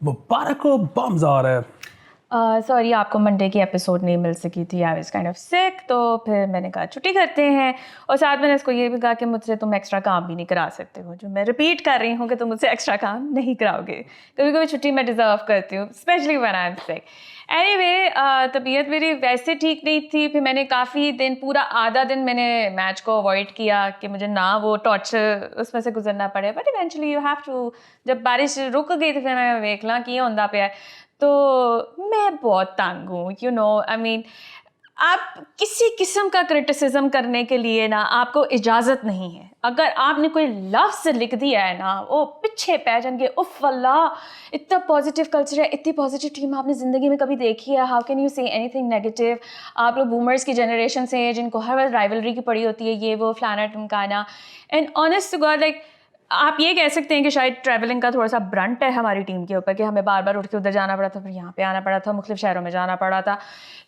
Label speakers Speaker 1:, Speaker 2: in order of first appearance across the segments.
Speaker 1: मुबारक हो, बम्स आ रहा है।
Speaker 2: सॉरी आपको मंडे की एपिसोड नहीं मिल सकी थी, आई वाज काइंड ऑफ सिक, तो फिर मैंने कहा छुट्टी करते हैं। और साथ मैंने इसको ये भी कहा कि मुझसे तुम एक्स्ट्रा काम भी नहीं करा सकते हो, जो मैं रिपीट कर रही हूँ कि तुम मुझसे एक्स्ट्रा काम नहीं कराओगे। कभी कभी छुट्टी मैं डिज़र्व करती हूँ, specially when I am sick. Anyway, तबीयत मेरी वैसे ठीक नहीं थी। फिर मैंने काफ़ी दिन, पूरा आधा दिन मैंने मैच को अवॉइड किया कि मुझे ना वो टॉर्चर उसमें से गुजरना पड़े। But eventually you have to, जब बारिश रुक गई तो फिर मैं देख ला कि ये होंदा पे है। तो मैं बहुत तंग हूँ, यू नो, आई मीन आप किसी किस्म का क्रिटिसिज्म करने के लिए ना आपको इजाज़त नहीं है। अगर आपने कोई लफ्ज़ लिख दिया है ना, वो पीछे पै जाएंगे। उफ अल्लाह, इतना पॉजिटिव कल्चर है, इतनी पॉजिटिव टीम आपने ज़िंदगी में कभी देखी है? How can you say anything negative? आप लोग बूमर्स की जनरेशन से हैं जिनको हर वक्त राइवलरी की पड़ी होती है, ये वो फलाना टमकाना। And honest to God, like आप ये कह सकते हैं कि शायद ट्रैवलिंग का थोड़ा सा ब्रंट है हमारी टीम के ऊपर कि हमें बार बार उठ के उधर जाना पड़ा था, फिर यहाँ पे आना पड़ा था, मुख्तलिफ शहरों में जाना पड़ा था।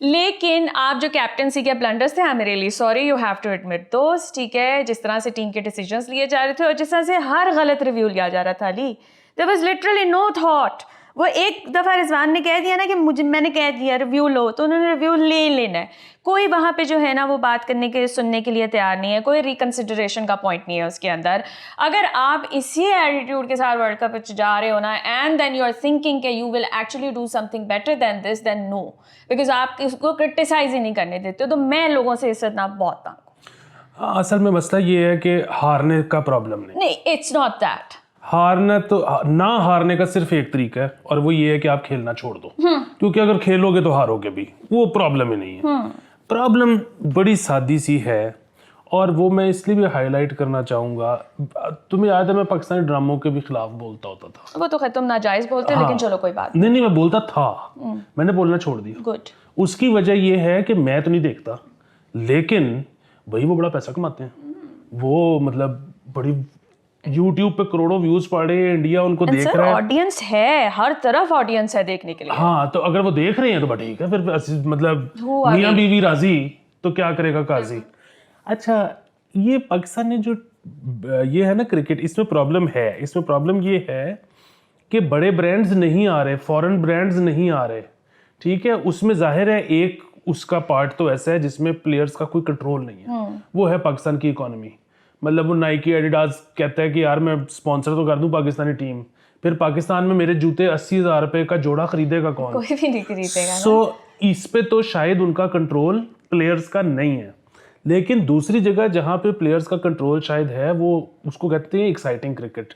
Speaker 2: लेकिन आप जो कैप्टनसी के ब्लंडर्स थे, I am really sorry, you have to admit दोस्त, ठीक है? जिस तरह से टीम के डिसीजंस लिए जा रहे थे और जिस तरह से हर गलत रिव्यू लिया जा रहा था, Ali, there was literally no thought. वो एक दफ़ा रिजवान ने कह दिया ना कि मैंने कह दिया रिव्यू लो, तो उन्होंने रिव्यू ले लेना है। कोई वहाँ पे जो है ना वो बात करने के, सुनने के लिए तैयार नहीं है, कोई रिकन्सिडरेशन का पॉइंट नहीं है उसके अंदर। अगर आप इसी एटीट्यूड के साथ वर्ल्ड कप जा रहे हो ना, and then you are thinking कि you will actually do something better than this, then no, because आप इसको क्रिटिसाइज ही नहीं करने देते हो। तो मैं लोगों से इस ना बहुत तंग हूँ।
Speaker 1: असल में मसला ये है कि हारने का प्रॉब्लम
Speaker 2: नहीं, इट्स नॉट दैट।
Speaker 1: हारना तो ना, हारने का सिर्फ एक तरीका है और वो ये है कि आप खेलना छोड़ दो। क्योंकि अगर खेलोगे तो हारोगे भी, वो प्रॉब्लम ही नहीं है। प्रॉब्लम बड़ी सादी सी है और वो मैं इसलिए भी हाईलाइट करना चाहूँगा। तुम्हें याद है मैं पाकिस्तानी ड्रामों के भी खिलाफ बोलता होता था।
Speaker 2: वो तो खैर तुम नाजायज़ बोलते हो, लेकिन चलो कोई बात
Speaker 1: नहीं, मैं बोलता था, मैंने बोलना छोड़ दिया।
Speaker 2: गुड।
Speaker 1: उसकी वजह ये है कि मैं तो नहीं देखता, लेकिन भाई वो बड़ा पैसा कमाते हैं। वो मतलब बड़ी YouTube पे करोड़ों व्यूज पड़ रहे हैं, इंडिया उनको देख रहा है,
Speaker 2: ऑडियंस है, हर तरफ ऑडियंस है देखने के लिए।
Speaker 1: हाँ, तो अगर वो देख रहे हैं तो ठीक है, फिर मतलब मियां बीवी राजी तो क्या करेगा काजी। अच्छा, ये पाकिस्तान ने जो ये है ना क्रिकेट, इसमें प्रॉब्लम है। इसमें प्रॉब्लम ये है कि बड़े ब्रांड्स नहीं आ रहे, फॉरेन ब्रांड्स नहीं आ रहे, ठीक है? उसमें जाहिर है एक उसका पार्ट तो ऐसा है जिसमें प्लेयर्स का कोई कंट्रोल नहीं है, वो है पाकिस्तान की इकोनॉमी। मतलब वो नाइकी एडिडास कहता है कि यार मैं स्पॉन्सर तो कर दूं पाकिस्तानी टीम, फिर पाकिस्तान में मेरे जूते 80,000 रुपए का जोड़ा खरीदेगा कौन?
Speaker 2: कोई भी नहीं खरीदेगा।
Speaker 1: सो इस पे तो शायद उनका कंट्रोल प्लेयर्स का नहीं है। लेकिन दूसरी जगह जहाँ पे प्लेयर्स का कंट्रोल शायद है, वो उसको कहते हैं एक्साइटिंग क्रिकेट।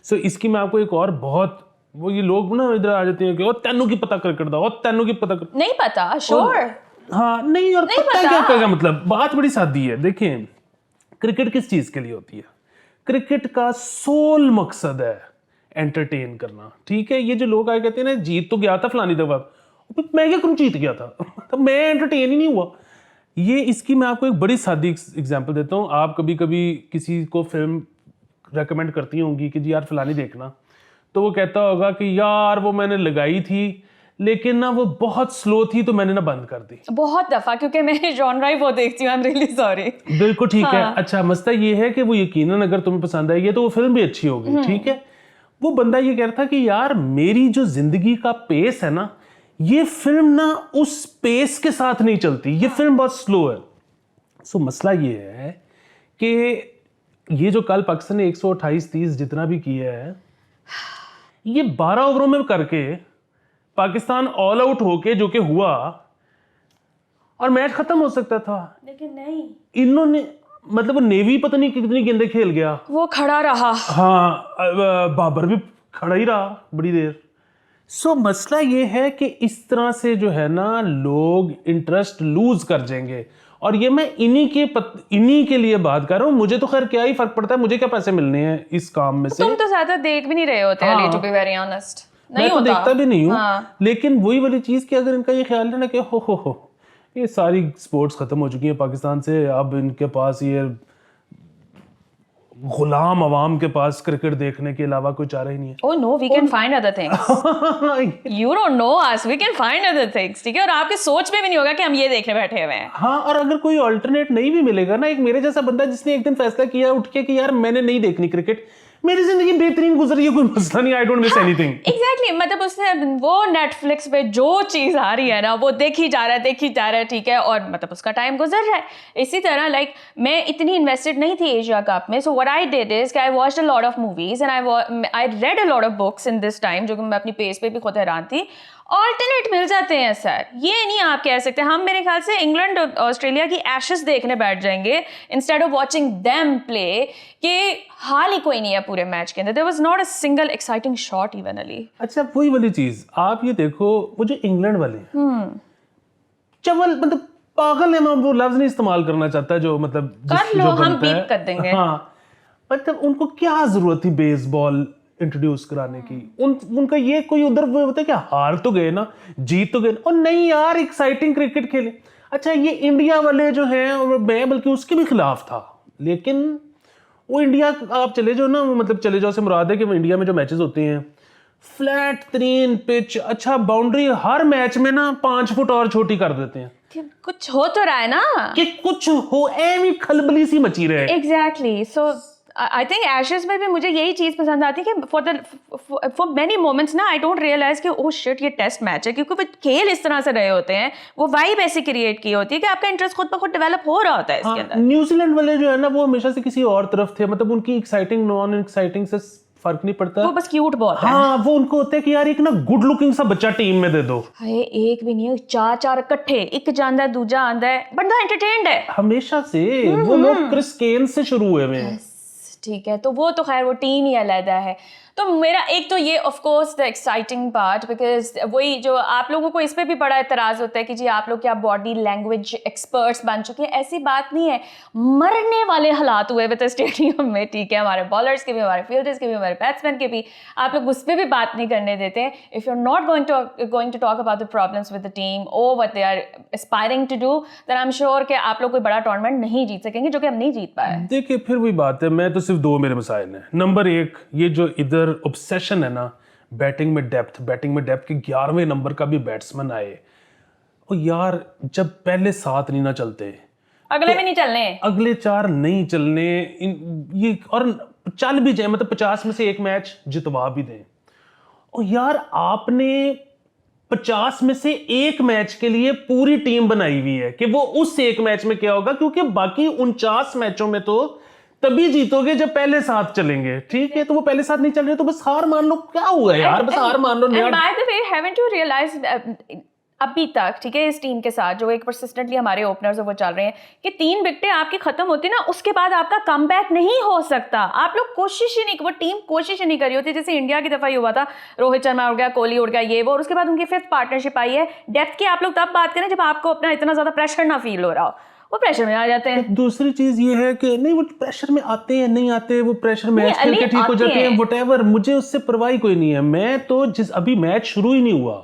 Speaker 1: सो इसकी मैं आपको एक और बहुत, वो ये लोग ना इधर आ जाते हैं कि और तेनू की पता क्रिकेट दा, और तेनू की पता
Speaker 2: नहीं पता, श्योर।
Speaker 1: हाँ, नहीं, और पता क्या कहेगा? मतलब बात बड़ी सादी है। देखें, क्रिकेट किस चीज के लिए होती है? क्रिकेट का सोल मकसद है एंटरटेन करना, ठीक है? ये जो लोग आए कहते हैं ना जीत तो गया था फलानी दफा, मैं क्या करूं जीत गया था, तो मैं एंटरटेन ही नहीं हुआ। ये इसकी मैं आपको एक बड़ी सादी एग्जांपल देता हूं। आप कभी कभी किसी को फिल्म रेकमेंड करती होंगी कि जी यार फलानी देखना, तो वो कहता होगा कि यार वो मैंने लगाई थी लेकिन ना वो बहुत स्लो थी तो मैंने ना बंद कर दी।
Speaker 2: बहुत दफा, क्योंकि मैं जॉनरा ही वो देखती हूँ, आई एम रियली सॉरी।
Speaker 1: बिल्कुल ठीक है। अच्छा, मसला ये है कि वो यकीनन अगर तुम्हें पसंद आएगी तो वो फिल्म भी अच्छी होगी, ठीक है? वो बंदा ये कह रहा था कि यार मेरी जो जिंदगी का पेस है ना, ये फिल्म ना उस पेस के साथ नहीं चलती, ये फिल्म बहुत स्लो है। सो मसला ये है कि ये जो कल पाकिस्तान ने 128-30 जितना भी किया है, ये 12 ओवरों में करके पाकिस्तान ऑल आउट होके जो कि हुआ और मैच खत्म हो सकता था, लेकिन नहीं, इन्होंने मतलब वो नेवी पता नहीं कितनी गेंदें खेल गया,
Speaker 2: वो खड़ा रहा।
Speaker 1: हाँ, बाबर भी खड़ा ही रहा बड़ी देर। सो मसला ये है कि इस तरह से जो है ना लोग इंटरेस्ट लूज कर जाएंगे। और ये मैं इन्हीं के लिए बात कर रहा हूँ। मुझे तो खैर क्या ही फर्क पड़ता है, मुझे क्या पैसे मिलने हैं इस काम में से।
Speaker 2: तुम तो ज्यादा देख भी नहीं रहे होते, Ali, to be very honest.
Speaker 1: मैं तो देखता भी नहीं हूँ, लेकिन वही वाली चीज कि अगर इनका ये ख्याल है ना कि हो ये सारी स्पोर्ट्स खत्म हो चुकी है पाकिस्तान से, अब इनके पास ये गुलाम अवाम के पास क्रिकेट देखने के अलावा कोई चारा ही नहीं है।
Speaker 2: Oh no, we can find other things. You don't know us, we can find other things, ठीक है? और आपके सोच में भी नहीं होगा कि हम ये देखने बैठे हुए हैं।
Speaker 1: हाँ, और अगर कोई अल्टरनेट नहीं भी मिलेगा ना, एक मेरे जैसा बंदा जिसने एक दिन फैसला किया उठ के कि यार मैंने नहीं देखनी क्रिकेट, मेरी जिंदगी बेहतरीन गुजर रही है, कोई मसला नहीं, I don't miss anything.
Speaker 2: Exactly मतलब उसने वो नेटफ्लिक्स पे जो चीज़ आ रही है ना वो देखी जा रहा है, ठीक है, और मतलब उसका टाइम गुजर रहा है। इसी तरह लाइक मैं इतनी इन्वेस्टेड नहीं थी एशिया कप में, so what I did is I watched a lot of movies and I read a lot of books in this time, जो कि मैं अपनी पेज पे भी खुद हैरान थी। ऑल्टरनेट मिल जाते हैं सर, ये नहीं आप कह सकते। हम मेरे ख्याल से इंग्लैंड ऑस्ट्रेलिया की एशेस देखने बैठ जाएंगे instead of watching them play, कि हाल ही कोई नहीं है पूरे मैच के अंदर। There was not a single exciting shot even Ali.
Speaker 1: अच्छा वही वाली चीज आप ये देखो, वो जो इंग्लैंड वाले चवल मतलब पागल है, मैं वो लफ्ज नहीं इस्तेमाल करना चाहता जो मतलब
Speaker 2: कर लो, हम बीप कर देंगे।
Speaker 1: हाँ मतलब उनको क्या जरूरत थी बेसबॉल इंट्रोड्यूस कराने की? उनका ये कोई उधर वो होता है क्या, हार तो गए ना, जीत तो गए, और नहीं यार एक्साइटिंग क्रिकेट खेले। अच्छा ये इंडिया वाले जो हैं, और मैं बल्कि उसके भी खिलाफ था, लेकिन वो इंडिया आप चले जाओ ना, मतलब चले जाओ से मुराद है कि इंडिया में जो मैचेस होते हैं फ्लैट तरीन पिच, अच्छा बाउंड्री, हर मैच में ना 5 फुट और छोटी कर देते हैं
Speaker 2: कि कुछ हो तो रहा है ना,
Speaker 1: कि कुछ हो, एवी खलबली सी मची रहे।
Speaker 2: Exactly. So I think ashes में भी मुझे यही चीज़ पसंद आती है कि फॉर मेनी मोमेंट्स ना आई डोंट रियलाइज कि ओह शिट ये टेस्ट मैच है, क्योंकि वो खेल इस तरह से रहे होते हैं, वो वाइब ऐसी क्रिएट की होती है कि आपका इंटरेस्ट खुद ब खुद डेवलप हो रहा होता है इसके अंदर।
Speaker 1: न्यूजीलैंड वाले जो है ना वो हमेशा से किसी और तरफ थे, मतलब उनकी एक्साइटिंग नॉन एक्साइटिंग से फर्क नहीं पड़ता,
Speaker 2: वो बस क्यूट बहुत है।
Speaker 1: हाँ वो उनको होता है कि यार एक ना गुड लुकिंग सा बच्चा टीम में दे दो।
Speaker 2: हाय एक भी नहीं है, 4 इकट्ठे, एक जांदा है दूजा आंदा है, बंदा एंटरटेन्ड है
Speaker 1: हमेशा से। वो लोग क्रिस केन से शुरू हुए हैं।
Speaker 2: ठीक है, तो वो तो खैर वो टीम ही अलग है। तो मेरा एक तो ये of course the exciting part, because वही जो आप लोगों को इस पे भी बड़ा एतराज़ होता है कि जी आप लोग क्या बॉडी लैंग्वेज एक्सपर्ट्स बन चुके हैं। ऐसी बात नहीं है, मरने वाले हालात हुए हुए थे स्टेडियम में, ठीक है, हमारे बॉलर्स के भी, हमारे फील्डर्स के भी, हमारे बैट्समैन के भी। आप लोग उस पर भी बात नहीं करने देते हैं। If you are not going to talk about the problems with the team और what they are aspiring to do, then I am sure कि आप लोग कोई बड़ा टूर्नामेंट नहीं जीत सकेंगे, जो कि हम नहीं जीत पाए।
Speaker 1: देखिए फिर वही बात है, मैं तो सिर्फ 2 मेरे मसाइल हैं। नंबर 1 ये जो इधर ऑब्सेशन है ना बैटिंग में डेप्थ के 11वें नंबर का भी बैट्समैन आए, और यार जब पहले 7 नहीं ना चलते,
Speaker 2: अगले भी नहीं चलने,
Speaker 1: अगले 4 नहीं चलने, ये और चल भी जाए, मतलब 50 में से 1 मैच जितवा भी दें, और यार आपने 50 में से 1 मैच के लिए पूरी टीम बनाई हुई है कि वो उस 1 मैच में क्या होगा, क्योंकि बाकी 49 मैचों में तो तभी जीतोगे जब पहले 7 चलेंगे, ठीक है, तो वो पहले 7 नहीं चल रहे तो बस हार मान लो, क्या हुआ यार, बस हार मान लो।
Speaker 2: And by the way, haven't you realized अभी तक, ठीक है, इस टीम के साथ जो एक परसिस्टेंटली हमारे ओपनर्स वो चल रहे हैं कि 3 विकेटें आपकी खत्म होती ना, उसके बाद आपका कमबैक नहीं हो सकता। आप लोग कोशिश ही नहीं, वो टीम कोशिश ही नहीं करी होती। जैसे इंडिया की दफा ये हुआ था, रोहित शर्मा उड़ गया, कोहली उड़ गया, ये वो, और उसके बाद उनकी 5th पार्टनरशिप आई है। डेप्थ की आप लोग तब बात करें जब आपको अपना इतना ज्यादा प्रेशर ना फील हो रहा हो, वो प्रेशर में आ जाते हैं।
Speaker 1: दूसरी चीज ये है कि नहीं वो प्रेशर में आते हैं, नहीं आते, वो प्रेशर मैच खेल के ठीक हो जाते हैं, व्हाटएवर, मुझे उससे परवाह कोई नहीं है। मैं तो जिस अभी मैच शुरू ही नहीं हुआ,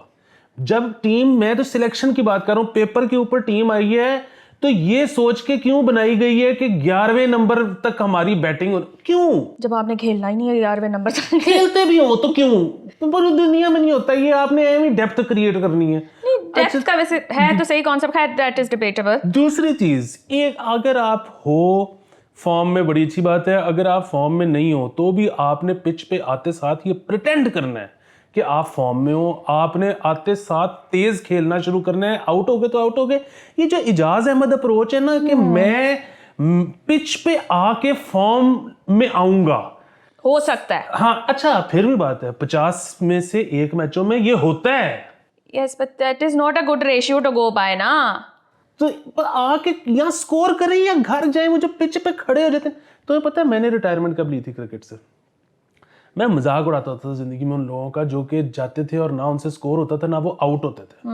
Speaker 1: जब टीम, मैं तो सिलेक्शन की बात कर रहा हूँ, पेपर के ऊपर टीम आई है तो ये सोच के क्यों बनाई गई है कि 11वें नंबर तक हमारी बैटिंग, क्यों?
Speaker 2: जब आपने खेलना ही नहीं है 11वें नंबर तक,
Speaker 1: खेलते भी हो तो क्यों? पूरी दुनिया में नहीं होता ये, आपने एवी डेप्थ क्रिएट करनी है।
Speaker 2: डेप्थ का वैसे है तो सही कॉन्सेप्ट है, दैट इज डिबेटेबल।
Speaker 1: दूसरी चीज, एक अगर आप हो फॉर्म में, बड़ी अच्छी बात है, अगर आप फॉर्म में नहीं हो तो भी आपने पिच पे आते साथ ये प्रिटेंड करना है कि आप फॉर्म में हो, आपने आते साथ तेज खेलना शुरू करना है। आउट हो गए तो आउट हो गए। ये जो इजाज अहमद अप्रोच है ना कि मैं पिच पे आके फॉर्म में आऊंगा,
Speaker 2: हो सकता है,
Speaker 1: हाँ अच्छा फिर भी बात है, 50 में से 1 मैचों में ये होता है।
Speaker 2: Yes but that is not a good ratio to go by ना।
Speaker 1: तो आके यहाँ स्कोर करें या घर जाए, वो जो पिच पे खड़े हो जाते हैं। तो पता है मैंने रिटायरमेंट कब ली थी क्रिकेट से? मैं मजाक उड़ाता था जिंदगी में उन लोगों का जो कि जाते थे और ना उनसे स्कोर होता था ना वो आउट होते थे,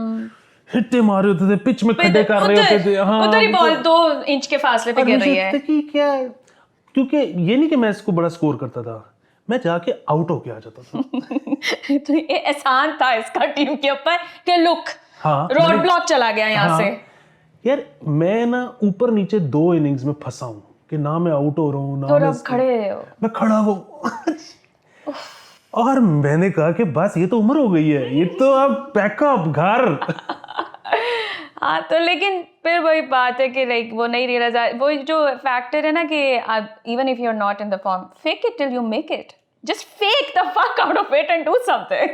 Speaker 1: हिट्टे मारे होते थे, पिच में खड्डे कर रहे होते थे, हाँ
Speaker 2: उधर ही बॉल 2 इंच के फासले पे गिर रही है
Speaker 1: कि क्या, क्योंकि ये नहीं कि मैं इसको बड़ा स्कोर करता था, मैं जाके आउट होके आ जाता था।
Speaker 2: तो ये एहसान था इसका टीम के ऊपर कि लुक रोड ब्लॉक चला गया यहाँ से।
Speaker 1: यार मैं ना ऊपर नीचे 2 इनिंग्स में फंसा हूँ कि ना मैं आउट हो रहा हूँ ना
Speaker 2: मैं खड़े हो,
Speaker 1: मैं खड़ा हूँ और मैंने कहा कि बस ये तो उम्र हो गई है, ये तो अब पैकअप घर।
Speaker 2: हाँ तो लेकिन फिर वही बात है कि लाइक वो नहीं रियलाइज, वो जो फैक्टर है ना कि even if you are not in the form, fake it till you make it. just fake the fuck out of it and do something.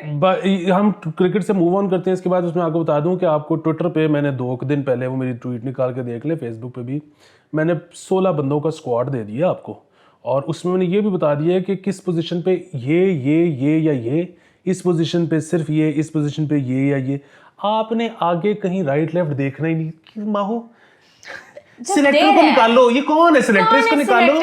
Speaker 1: हम क्रिकेट से मूव ऑन करते हैं। इसके बाद उसमें आपको बता दूं कि आपको ट्विटर पे मैंने 2 दिन पहले वो मेरी ट्वीट निकाल के देख ले, फेसबुक पे भी मैंने 16 बंदों का स्क्वाड दे दिया आपको, और उसमें मैंने ये भी बता दिया है कि किस पोजीशन पे ये या ये, इस पोजीशन पे सिर्फ ये, इस पोजीशन पे ये या ये। आपने आगे कहीं राइट लेफ्ट देखना ही नहीं कि माहो सिलेक्टर को निकालो, ये कौन है सिलेक्टर, इसको निकालो।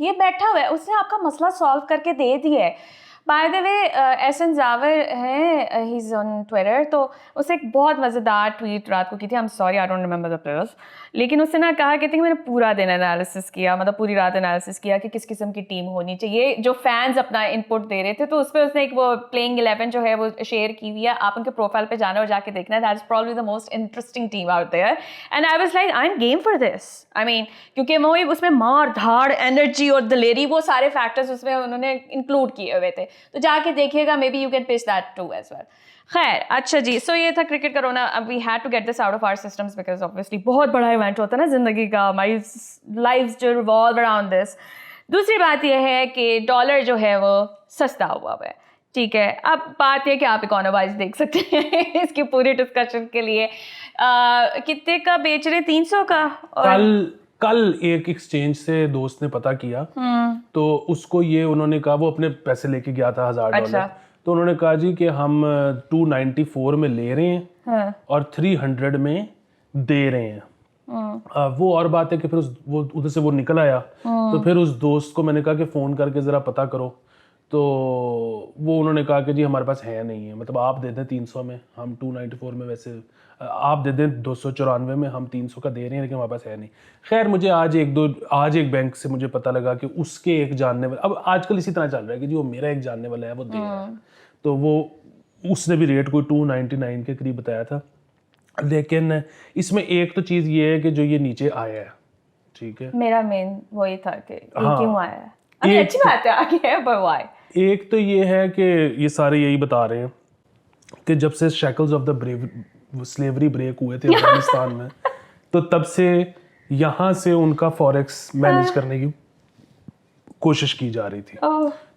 Speaker 2: ये बैठा हुआ है, उसने आपका मसला सॉल्व करके दे दिया है। By the way Ehsan Jawar है, ही इज ऑन ट्विटर, तो उसने एक बहुत मज़ेदार ट्वीट रात को की थी। I am sorry I don't remember the players, लेकिन उसने ना कहा कि मैंने पूरा दिन एनालिसिस किया, मतलब पूरी रात एनालिसिस किया कि किस किस्म की टीम होनी चाहिए। जो फैंस अपना इनपुट दे रहे थे, तो उस पर उसने एक वो प्लेइंग 11 जो है वो शेयर की हुई है। आप उनके प्रोफाइल पे जाना और जाके देखना, that is probably the most interesting team out there, and I was like I am game for this. I mean क्योंकि वो उसमें मार धाड़, एनर्जी और दलेरी, वो सारे फैक्टर्स उसमें उन्होंने इंक्लूड किए हुए थे, तो जाके देखिएगा, maybe you can pitch that to as well. खैर, अच्छा जी, सो ये था क्रिकेट का रोना। अब we had to get this out of our systems because obviously बहुत बड़ा इवेंट होता है ना जिंदगी का, हमारी लाइफ्स जो रिवॉल्व अराउंड दिस। दूसरी बात यह है कि डॉलर जो है वो सस्ता हुआ है, ठीक है। अब बात यह कि आप इकोनोमाइज देख सकते हैं इसकी पूरी डिस्कशन के लिए। कितने का बेच रहे? 300 का। और
Speaker 1: कल एक एक्सचेंज से दोस्त ने पता किया, तो उसको ये उन्होंने कहा, वो अपने पैसे लेके गया था $1000।
Speaker 2: अच्छा।
Speaker 1: तो उन्होंने कहा जी कि हम 294 में ले रहे हैं,
Speaker 2: हाँ।
Speaker 1: और 300 में दे रहे हैं। वो और बात है कि फिर वो उधर से वो निकल आया, तो फिर उस दोस्त को मैंने कहा कि फ़ोन करके ज़रा पता करो, तो वो उन्होंने कहा कि जी हमारे पास है नहीं है, मतलब आप दे दें 300 में, हम 294 में, वैसे आप दे दें 294 में, हम 300 का दे रहे हैं, लेकिन हमारे पास है नहीं। खैर, मुझे आज एक बैंक से मुझे पता लगा कि उसके एक जानने वाला, अब आजकल इसी तरह चल रहा है कि जी वो मेरा एक जानने वाला है वो दे रहा है, तो वो उसने भी रेट कोई 299 के करीब बताया था। लेकिन इसमें एक तो चीज़ ये है कि जो ये नीचे आया है, ठीक है,
Speaker 2: मेरा मेन वही था कि ये क्यों आया है।
Speaker 1: एक
Speaker 2: अच्छी बात है आगे है, but why?
Speaker 1: एक तो ये है कि ये सारे यही बता रहे हैं कि जब से shackles of the slavery break हुए थे अफगानिस्तान में, तो तब से यहाँ से उनका फॉरेक्स मैनेज करने की कोशिश की जा रही थी।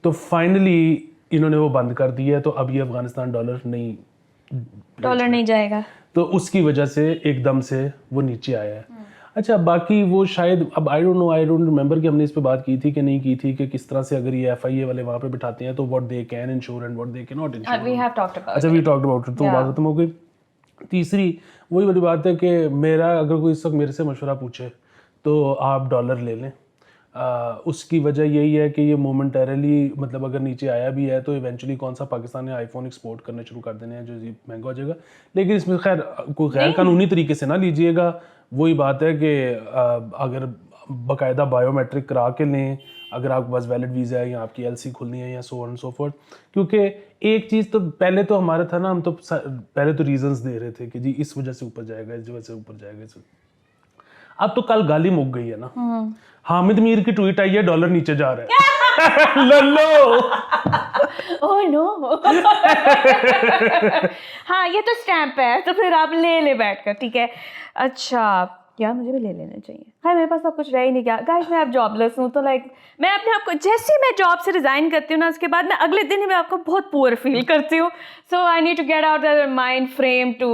Speaker 1: तो फाइनली इन्होंने वो बंद कर दिया है, तो अब ये अफगानिस्तान डॉलर नहीं
Speaker 2: जाएगा,
Speaker 1: तो उसकी वजह से एकदम से वो नीचे आया है। अच्छा, बाकी वो शायद, अब आई डोंट रिमेंबर कि हमने इस पे बात की थी कि नहीं की थी, कि किस तरह से अगर ये FIA वाले वहाँ पे बिठाते हैं तो what they can ensure and what they can not ensure.
Speaker 2: We have talked about
Speaker 1: अच्छा, वी टॉक्ड अबाउट इट, तो बात खत्म हो गई। तीसरी वही वाली बात है कि मेरा, अगर कोई इस वक्त मेरे से मशवरा पूछे तो आप डॉलर ले लें। उसकी वजह यही है कि ये मोमेंटरली, मतलब अगर नीचे आया भी है तो इवेंचुअली कौन सा पाकिस्तान ने आईफोन एक्सपोर्ट करने शुरू कर देने हैं, जो महंगा हो जाएगा। लेकिन इसमें खैर कोई गैर कानूनी तरीके से ना लीजिएगा। वही बात है कि अगर बाकायदा बायोमेट्रिक करा के लें, अगर आपके पास वैलिड वीज़ा है या आपकी LC खुलनी है या सो ऑन सो फोर्थ। क्योंकि एक चीज़ तो पहले तो हमारा था ना, हम तो पहले तो रीजंस दे रहे थे कि जी इस वजह से ऊपर जाएगा, इस वजह से ऊपर जाएगा। अब तो कल गाली मुक गई है ना। हामिद मीर की ट्वीट आई है, डॉलर नीचे जा रहा है। लल्लो।
Speaker 2: Oh no. हाँ, ये तो स्टैंप है, तो फिर आप ले बैठकर, ठीक है। अच्छा, यार मुझे भी ले लेना चाहिए। हाँ, मेरे पास अब कुछ रह ही नहीं गया गाइस, मैं अब जॉबलेस हूँ, तो लाइक मैं अपने आप को, जैसे ही मैं जॉब से रिज़ाइन करती हूँ ना, उसके बाद मैं अगले दिन ही मैं आपको बहुत पुअर फील करती हूँ। So I need to get out the mind frame to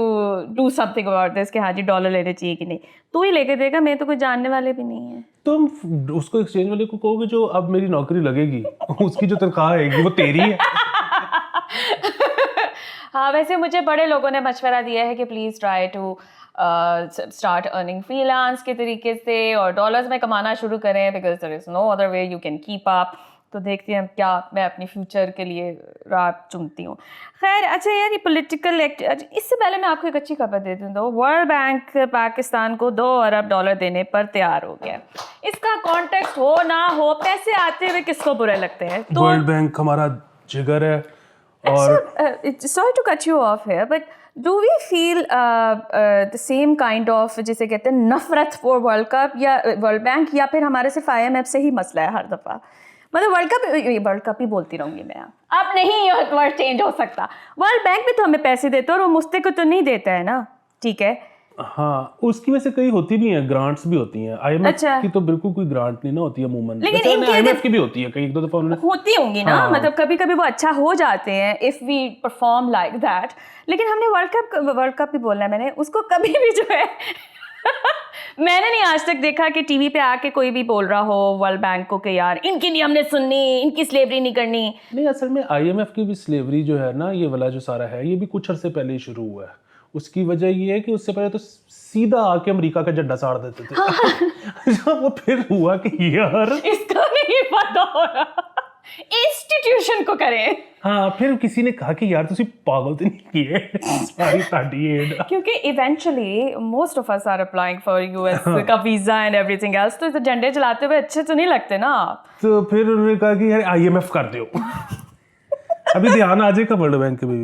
Speaker 2: do something about this कि हाँ जी डॉलर लेने चाहिए कि नहीं। तू ही लेके देगा, मैं तो कोई जानने वाले भी नहीं है।
Speaker 1: तुम उसको एक्सचेंज वाले को कहोगे जो अब मेरी नौकरी लगेगी, उसकी जो तनख्वाह आएगी वो तेरी है।
Speaker 2: हाँ, वैसे मुझे बड़े लोगों ने मशवरा दिया है कि please try to start earning freelance के तरीके से और डॉलर्स में कमाना शुरू करें, because there is no other way you can keep up. तो देखते हैं क्या मैं अपनी फ्यूचर के लिए राह चुनती हूँ। खैर, अच्छा यार, ये पॉलिटिकल इससे पहले मैं आपको एक अच्छी खबर दे दूँ तो वर्ल्ड बैंक पाकिस्तान को $2 अरब देने पर तैयार हो गया। इसका कॉन्टेक्स्ट हो ना हो, पैसे आते हुए किसको बुरे लगते हैं? तो
Speaker 1: वर्ल्ड बैंक हमारा जिगर है। और
Speaker 2: sorry to cut you off here, but do we feel the same kind of, जिसे कहते हैं नफरत फॉर वर्ल्ड कप या वर्ल्ड बैंक, या फिर हमारे सिर्फ IMF से ही मसला है हर दफ़ा? मतलब वर्ल्ड कप ही बोलती रहूँगी मैं। अब नहीं वर्ड चेंज हो सकता। वर्ल्ड बैंक भी तो हमें पैसे देता है और वो मुझसे को तो नहीं देता है ना, ठीक है।
Speaker 1: हाँ, उसकी वजह से कई होती भी हैं, ग्रांट्स भी होती हैं। आईएमएफ
Speaker 2: अच्छा।
Speaker 1: की तो बिल्कुल कोई ग्रांट नहीं ना होती है अमूमन,
Speaker 2: लेकिन इनकी
Speaker 1: आईएमएफ की भी होती है, कई एक दो दफा उन्होंने
Speaker 2: होती होंगी ना, मतलब कभी कभी वो अच्छा हो जाते हैं if we perform like that. लेकिन हमने वर्ल्ड कप भी बोलना है मैंने, उसको कभी भी जो है मैंने नहीं आज तक देखा कि टीवी पे आके कोई भी बोल रहा हो वर्ल्ड बैंक को कि यार इनकी नहीं हमने सुननी, इनकी स्लेवरी नहीं करनी।
Speaker 1: नहीं, असल में आईएमएफ की भी स्लेवरी जो है ना, ये वाला जो सारा है, ये भी कुछ अरसे पहले ही शुरू हुआ है। उसकी वजह ये है कि उससे पहले तो सीधा आके अमेरिका का झंडा साड़ देते थे। हाँ। वो फिर हुआ कि यार
Speaker 2: इसका नहीं पता हो रहा, इंस्टीट्यूशन को करें।
Speaker 1: हाँ, फिर किसी ने कहा कि यार तुसी पागल तो नहीं किए सारी साडी एड,
Speaker 2: क्योंकि eventually most of us are applying for US का वीजा एंड एवरीथिंग एल्स, तो झंडे चलाते हुए अच्छे तो नहीं लगते ना आप।
Speaker 1: तो फिर उन्होंने कहा कि यार आईएमएफ कर दो। अभी ध्यान आ जाएगा वर्ल्ड बैंक के भी।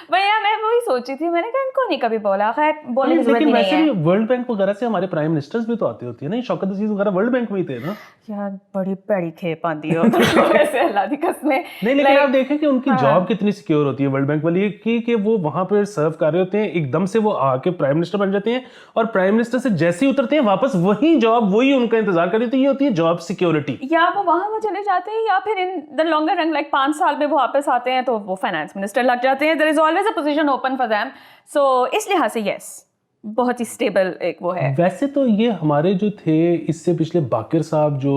Speaker 2: भैया मैं वही सोची थी, मैंने कहा इनको नहीं कभी बोला, खैर बोलने की जरूरत
Speaker 1: लेकिन
Speaker 2: नहीं
Speaker 1: वैसे
Speaker 2: है।
Speaker 1: भी वर्ल्ड बैंक वगैरह से हमारे प्राइम मिनिस्टर्स भी तो आते होती है ना, शौकत अजीज वगैरह वर्ल्ड बैंक में ही थे ना।
Speaker 2: यार बड़ी बड़ी खेप आती है वैसे, अल्लाह की कसम।
Speaker 1: नहीं, लेकिन आप देखें कि उनकी जॉब कितनी सिक्योर होती है वर्ल्ड बैंक वाली कि वो वहां पर सर्व कर रहे होते हैं, एकदम से वो आके प्राइम मिनिस्टर बन जाते हैं, और प्राइम मिनिस्टर से जैसे ही उतरते हैं वापस वही जॉब, वही उनका इंतजार कर रही थी। ये होती है जॉब सिक्योरिटी।
Speaker 2: या वो वहां वो चले जाते हैं, या फिर in the longer run like 5 साल में वो वापस आते हैं तो वो फाइनेंस मिनिस्टर लग जाते हैं। There is always a position open for them. So इस लिहाज से यस, बहुत ही स्टेबल एक वो है।
Speaker 1: वैसे तो ये हमारे जो थे इससे पिछले बाकिर साहब जो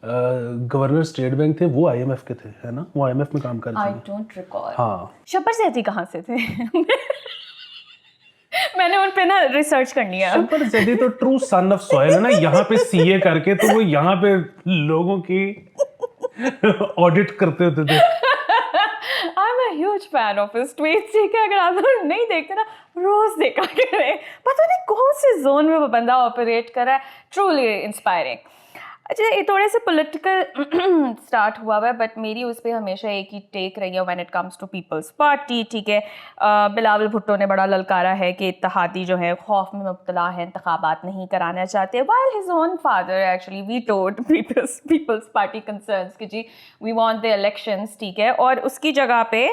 Speaker 1: गवर्नर स्टेट बैंक थे, वो आईएमएफ के थे, है ना, वो आईएमएफ में काम कर रहे
Speaker 2: आई
Speaker 1: थे।
Speaker 2: Don't recall.
Speaker 1: हाँ,
Speaker 2: शब्बर ज़ैदी कहाँ से थे? मैंने उन पे ना रिसर्च करनी है।
Speaker 1: शब्बर ज़ैदी तो ट्रू सन ऑफ सॉइल है ना, यहाँ पे सीए करके तो वो यहाँ पे लोगों की ऑडिट करते होते थे।
Speaker 2: I am a huge fan of his tweets. ठीक है, अगर आप लोग नहीं देखते ना, रोज देखा करें, पता नहीं कौन से जोन में वो बंदा ऑपरेट कर रहा है, ट्रूली इंस्पायरिंग। अच्छा, ये थोड़े से पॉलिटिकल स्टार्ट हुआ है, बट मेरी उस पर हमेशा एक ही टेक रही है when it comes to people's party. ठीक है, बिलावल भुट्टो ने बड़ा ललकारा है कि इत्तेहादी जो है खौफ में मुब्तला है, इंतखाबात नहीं कराना चाहते, while his own father actually vetoed Peoples Party concerns कि जी वी वांट द इलेक्शंस। ठीक है, और उसकी जगह पे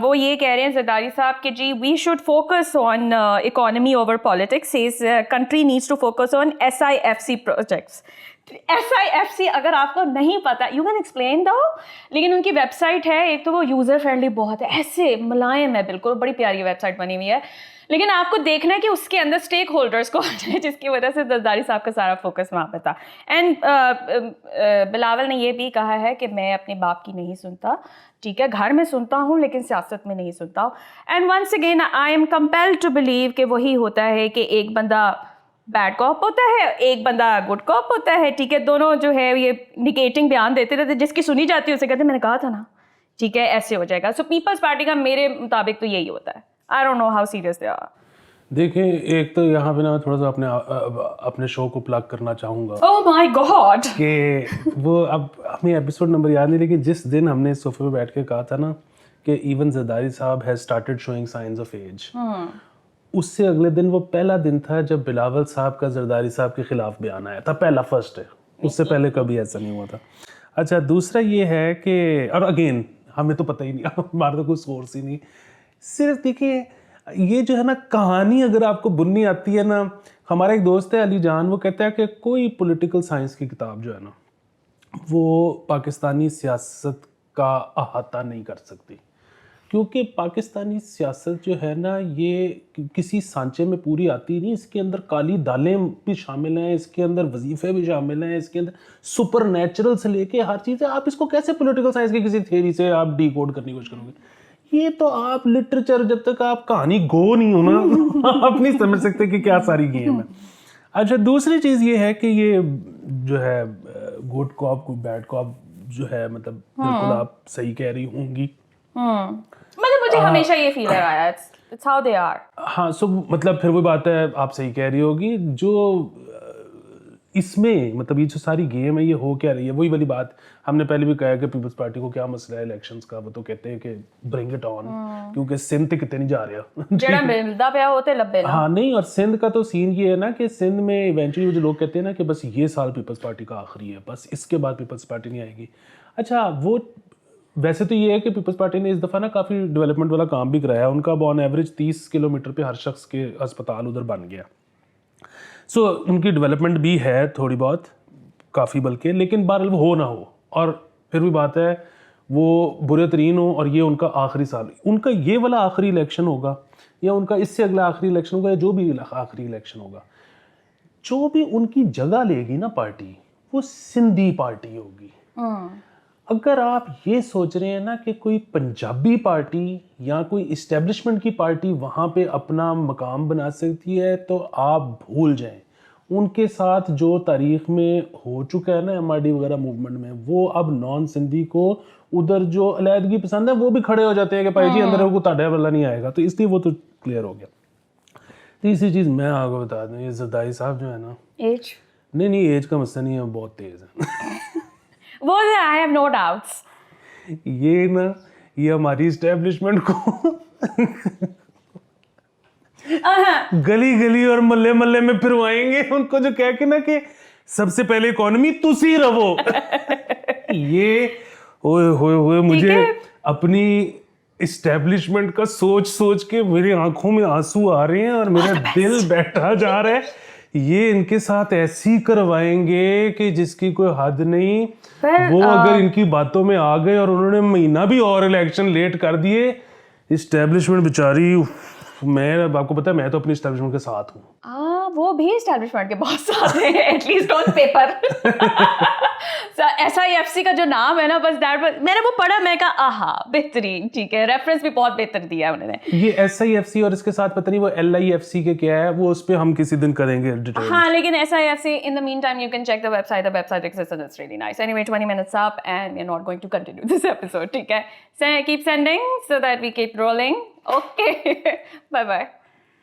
Speaker 2: वो ये कह रहे हैं ज़रदारी साहब कि जी we should focus on economy over politics, country needs to focus on SIFC projects. SIFC अगर आपको नहीं पता, यू कैन एक्सप्लेन दो। लेकिन उनकी वेबसाइट है, एक तो वो यूज़र फ्रेंडली बहुत है, ऐसे मुलायम है, बिल्कुल बड़ी प्यारी वेबसाइट बनी हुई है। लेकिन आपको देखना है कि उसके अंदर स्टेक होल्डर्स को जिसकी वजह से ज़रदारी साहब का सारा फोकस वहाँ पे था। एंड बिलावल ने ये भी कहा है कि मैं अपने बाप की नहीं सुनता, ठीक है, घर में सुनता हूँ लेकिन सियासत में नहीं सुनता हूँ। And once again I am compelled to believe कि वही होता है कि एक बंदा बैड कॉप होता है, एक बंदा गुड कॉप होता है। ठीक है, दोनों जो है ये निगेटिंग बयान देते रहते, जिसकी सुनी जाती है उसे कहते मैंने कहा था ना, ठीक है, ऐसे हो जाएगा। सो पीपल्स पार्टी का मेरे मुताबिक तो यही होता है। I don't know how serious they are.
Speaker 1: देखिए, एक तो यहाँ पे ना मैं थोड़ा सा अपने शो को प्लग करना चाहूँगा।
Speaker 2: ओह माय गॉड,
Speaker 1: कि वो अब हमें एपिसोड नंबर याद नहीं, लेकिन जिस दिन हमने सोफे पे बैठ के कहा था ना कि इवन ज़रदारी साहब has started showing signs of age, उससे अगले दिन वो पहला दिन था जब बिलावल साहब का ज़रदारी साहब के खिलाफ बयान आया था, पहला फर्स्ट है, उससे पहले कभी ऐसा नहीं हुआ था। अच्छा, दूसरा ये है कि, और अगेन हमें तो पता ही नहीं, हमारा तो कोई सोर्स ही नहीं, सिर्फ देखिए ये जो है ना कहानी अगर आपको बुननी आती है ना, हमारा एक दोस्त है अली जान, वो कहता है कि कोई पॉलिटिकल साइंस की किताब जो है ना वो पाकिस्तानी सियासत का अहाता नहीं कर सकती, क्योंकि पाकिस्तानी सियासत जो है ना ये किसी सांचे में पूरी आती नहीं। इसके अंदर काली दालें भी शामिल हैं, इसके अंदर वजीफ़े भी शामिल हैं, इसके अंदर सुपर नेचुरल से लेके हर चीज़ है। आप इसको कैसे पॉलिटिकल साइंस की किसी थ्योरी से आप डिकोड करने की कोशिश करोगे? ये तो आप लिटरेचर, जब तक आप कहानी गो नहीं हो ना आप नहीं समझ सकते कि क्या सारी गेम है। अच्छा, दूसरी चीज़ ये है कि ये जो है गुड कॉप बैड कॉप जो है, मतलब बिल्कुल आप सही कह रही होंगी।
Speaker 2: मतलब मुझे हमेशा ये फील आया, इट्स हाउ दे आर।
Speaker 1: हाँ, सो मतलब फिर वो बात है, आप सही कह रही होगी। जो इसमें मतलब ये जो सारी गेम है ये हो क्या रही है, वही वाली बात हमने पहले भी कहा कि पीपल्स पार्टी को क्या मसला है इलेक्शंस का, वो तो कहते हैं कि ब्रिंग इट ऑन, क्योंकि सिंध ते कितने नहीं जा रहा
Speaker 2: जेड़ा मिलदा पिया होते लब्बे ना।
Speaker 1: हाँ, नहीं, और सिंध का तो सीन ये है ना कि सिंध में इवेंचुअली जो लोग कहते हैं ना कि बस ये साल पीपल्स पार्टी का आखिरी है, बस इसके बाद पीपल्स पार्टी नहीं आएगी। अच्छा, वो वैसे तो ये है कि पीपल्स पार्टी ने इस दफ़ा ना काफ़ी डेवलपमेंट वाला काम भी कराया। उनका ऑन एवरेज 30 किलोमीटर पे हर शख्स के अस्पताल उधर बन गया। सो उनकी डेवलपमेंट भी है थोड़ी बहुत, काफ़ी बल्कि, लेकिन बहरहाल वो हो ना हो, और फिर भी बात है वो बुरे तरीन हो और ये उनका आखिरी साल, उनका ये वाला आखिरी इलेक्शन होगा या उनका इससे अगला आखिरी इलेक्शन होगा या जो भी आखिरी इलेक्शन होगा, जो भी उनकी जगह लेगी ना पार्टी, वो सिंधी पार्टी होगी। अगर आप ये सोच रहे हैं ना कि कोई पंजाबी पार्टी या कोई इस्टेब्लिशमेंट की पार्टी वहाँ पे अपना मकाम बना सकती है, तो आप भूल जाएं। उनके साथ जो तारीख में हो चुका है ना एमआरडी वगैरह मूवमेंट में, वो अब नॉन सिंधी को उधर जो अलहदगी पसंद है वो भी खड़े हो जाते हैं कि भाई जी अंदर वो ताड़ा वाला नहीं आएगा, तो इसलिए वो तो क्लियर हो गया। तीसरी चीज़ मैं आपको बता दूँ, ये जरदारी साहब जो है ना,
Speaker 2: एज
Speaker 1: नहीं एज का मसला नहीं है, बहुत तेज़ है।
Speaker 2: वो आई हैव नो डाउट्स।
Speaker 1: ये ना, ये हमारी इस्टेब्लिशमेंट को गली गली और मल्ले मल्ले में फिरवाएंगे, उनको जो कह के ना कि सबसे पहले इकोनॉमी तुसी रहो। ये ओए होए होए, मुझे अपनी इस्टेब्लिशमेंट का सोच सोच के मेरी आंखों में आंसू आ रहे हैं और मेरा दिल बैठा जा रहा है। ये इनके साथ ऐसी करवाएंगे कि जिसकी कोई हद नहीं। वो अगर इनकी बातों में आ गए और उन्होंने महीना भी और इलेक्शन लेट कर दिए, इस्टेब्लिशमेंट बेचारी, मैं आपको पता है मैं तो अपनी इस्टेब्लिशमेंट के साथ हूँ।
Speaker 2: वो भी एस्टैब्लिशमेंट के बहुत साथ हैं, एटलीस्ट ऑन पेपर। SIFC का जो नाम है ना, बस दैट मैंने वो पढ़ा, मैं कहा आहा बेहतरीन, ठीक है, रेफरेंस भी बहुत बेहतर दिया है उन्होंने।
Speaker 1: ये SIFC और इसके साथ पता नहीं वो LIFC के क्या है, वो उस पे हम किसी दिन करेंगे डिटेल।
Speaker 2: हाँ, लेकिन SIFC, in the meantime you can check the website exists and it's really nice. Anyway, 20 minutes up and we're not going to continue this episode, ठीक है? So keep sending so that we keep rolling. Okay, bye bye.